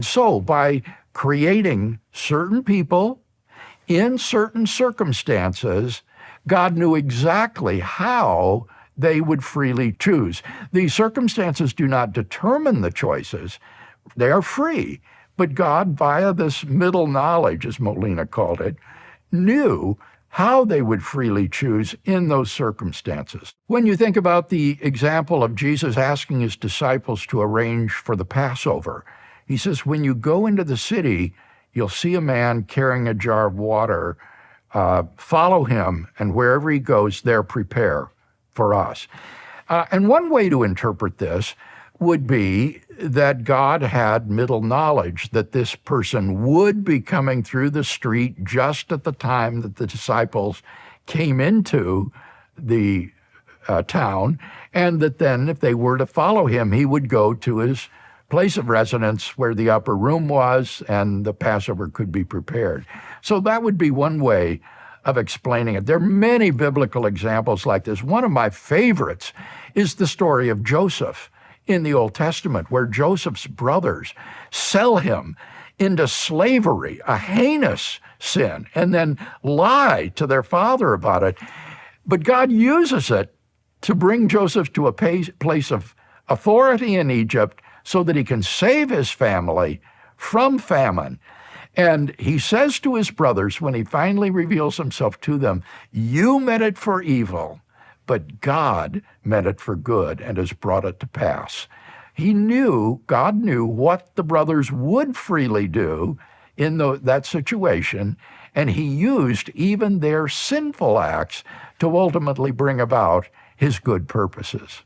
so by creating certain people in certain circumstances, God knew exactly how they would freely choose. These circumstances do not determine the choices. They are free. But God, via this middle knowledge, as Molina called it, knew how they would freely choose in those circumstances. When you think about the example of Jesus asking his disciples to arrange for the Passover, he says, when you go into the city, you'll see a man carrying a jar of water. Follow him, and wherever he goes, there prepare for us. And one way to interpret this would be that God had middle knowledge that this person would be coming through the street just at the time that the disciples came into the town, and that then if they were to follow him, he would go to his place of residence where the upper room was and the Passover could be prepared. So that would be one way of explaining it. There are many biblical examples like this. One of my favorites is the story of Joseph in the Old Testament, where Joseph's brothers sell him into slavery, a heinous sin, and then lie to their father about it. But God uses it to bring Joseph to a place of authority in Egypt so that he can save his family from famine. And he says to his brothers, when he finally reveals himself to them, you meant it for evil, but God meant it for good and has brought it to pass. God knew what the brothers would freely do in that situation, and he used even their sinful acts to ultimately bring about his good purposes.